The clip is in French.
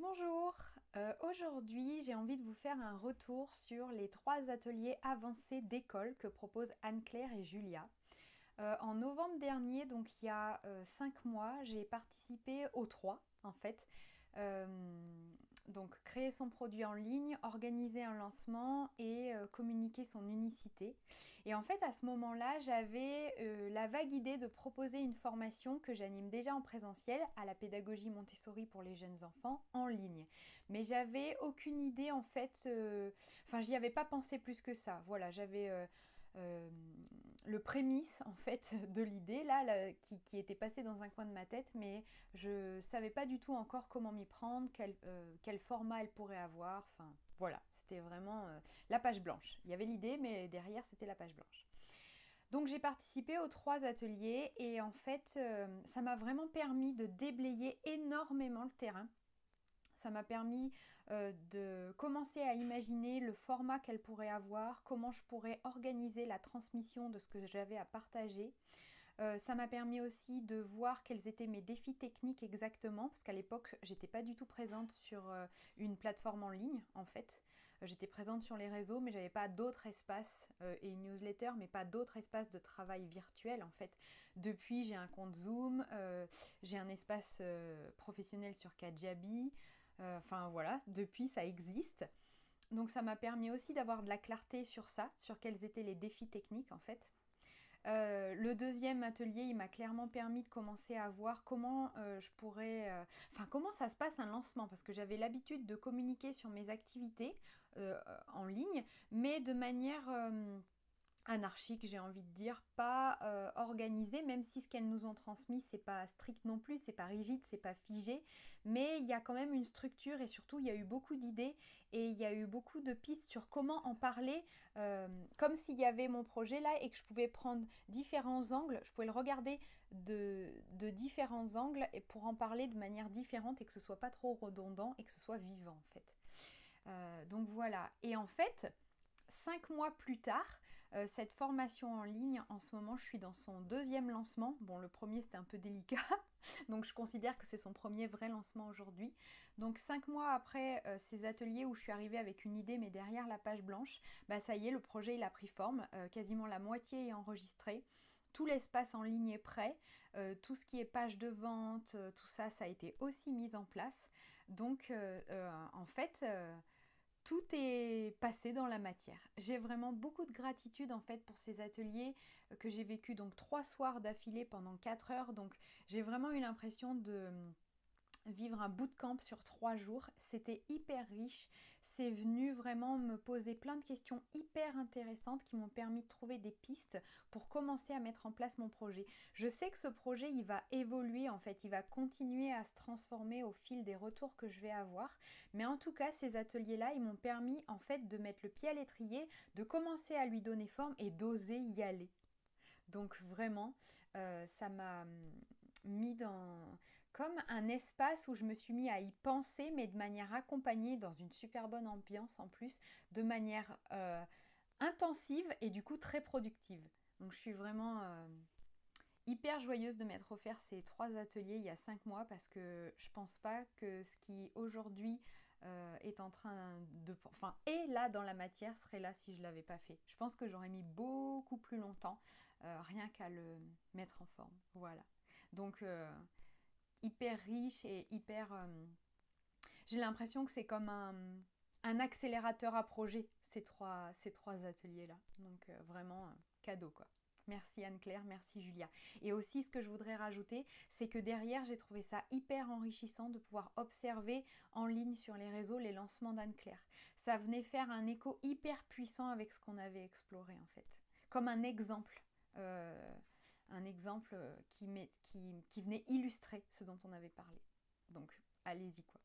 Bonjour, aujourd'hui j'ai envie de vous faire un retour sur les 3 ateliers avancés d'école que proposent Anne-Claire et Julia. En novembre dernier, donc il y a 5 mois, j'ai participé aux 3 en fait. Donc créer son produit en ligne, organiser un lancement et communiquer son unicité. Et en fait à ce moment-là, j'avais la vague idée de proposer une formation que j'anime déjà en présentiel à la pédagogie Montessori pour les jeunes enfants en ligne. Mais j'avais aucune idée en fait, enfin j'y avais pas pensé plus que ça. Voilà, j'avais euh, le prémisse en fait de l'idée là, qui était passé dans un coin de ma tête, mais je savais pas du tout encore comment m'y prendre, quel format elle pourrait avoir. Enfin voilà, c'était vraiment la page blanche. Il y avait l'idée, mais derrière c'était la page blanche. Donc j'ai participé aux 3 ateliers et en fait ça m'a vraiment permis de déblayer énormément le terrain. Ça m'a permis de commencer à imaginer le format qu'elle pourrait avoir, comment je pourrais organiser la transmission de ce que j'avais à partager. Ça m'a permis aussi de voir quels étaient mes défis techniques exactement, parce qu'à l'époque, j'étais pas du tout présente sur une plateforme en ligne, en fait. J'étais présente sur les réseaux, mais j'avais pas d'autres espaces et une newsletter, mais pas d'autres espaces de travail virtuel, en fait. Depuis, j'ai un compte Zoom, j'ai un espace professionnel sur Kajabi. Enfin voilà, depuis, ça existe. Donc ça m'a permis aussi d'avoir de la clarté sur ça, sur quels étaient les défis techniques, en fait. Le deuxième atelier, il m'a clairement permis de commencer à voir comment je pourrais, enfin comment ça se passe un lancement, parce que j'avais l'habitude de communiquer sur mes activités en ligne, mais de manière anarchique, j'ai envie de dire, pas organisée, même si ce qu'elles nous ont transmis, c'est pas strict non plus, c'est pas rigide, c'est pas figé, mais il y a quand même une structure et surtout il y a eu beaucoup d'idées et il y a eu beaucoup de pistes sur comment en parler, comme s'il y avait mon projet là et que je pouvais prendre différents angles, je pouvais le regarder de différents angles et pour en parler de manière différente et que ce soit pas trop redondant et que ce soit vivant en fait. Donc voilà, et en fait, 5 mois plus tard, cette formation en ligne, en ce moment, je suis dans son deuxième lancement. Bon, le premier, c'était un peu délicat, donc je considère que c'est son premier vrai lancement aujourd'hui. Donc 5 mois après ces ateliers où je suis arrivée avec une idée, mais derrière la page blanche, bah ça y est, le projet, il a pris forme. Quasiment la moitié est enregistrée. Tout l'espace en ligne est prêt, tout ce qui est page de vente, tout ça, ça a été aussi mis en place. Donc en fait, tout est passé dans la matière. J'ai vraiment beaucoup de gratitude en fait pour ces ateliers que j'ai vécu donc 3 soirs d'affilée pendant 4 heures. Donc j'ai vraiment eu l'impression de vivre un bootcamp sur 3 jours. C'était hyper riche. C'est venu vraiment me poser plein de questions hyper intéressantes qui m'ont permis de trouver des pistes pour commencer à mettre en place mon projet. Je sais que ce projet, il va évoluer en fait. Il va continuer à se transformer au fil des retours que je vais avoir. Mais en tout cas, ces ateliers-là, ils m'ont permis en fait de mettre le pied à l'étrier, de commencer à lui donner forme et d'oser y aller. Donc vraiment, ça m'a mis dans comme un espace où je me suis mis à y penser, mais de manière accompagnée, dans une super bonne ambiance en plus, de manière intensive et du coup très productive. Donc je suis vraiment hyper joyeuse de m'être offert ces 3 ateliers il y a 5 mois parce que je pense pas que ce qui aujourd'hui est en train de... Enfin, est là dans la matière serait là si je l'avais pas fait. Je pense que j'aurais mis beaucoup plus longtemps rien qu'à le mettre en forme. Voilà. Donc, hyper riche et hyper... j'ai l'impression que c'est comme un accélérateur à projet, ces trois ateliers-là. Donc, vraiment, cadeau quoi. Merci Anne-Claire, merci Julia. Et aussi ce que je voudrais rajouter, c'est que derrière, j'ai trouvé ça hyper enrichissant de pouvoir observer en ligne sur les réseaux les lancements d'Anne-Claire. Ça venait faire un écho hyper puissant avec ce qu'on avait exploré en fait. Comme euh, un exemple qui venait illustrer ce dont on avait parlé. Donc allez-y quoi.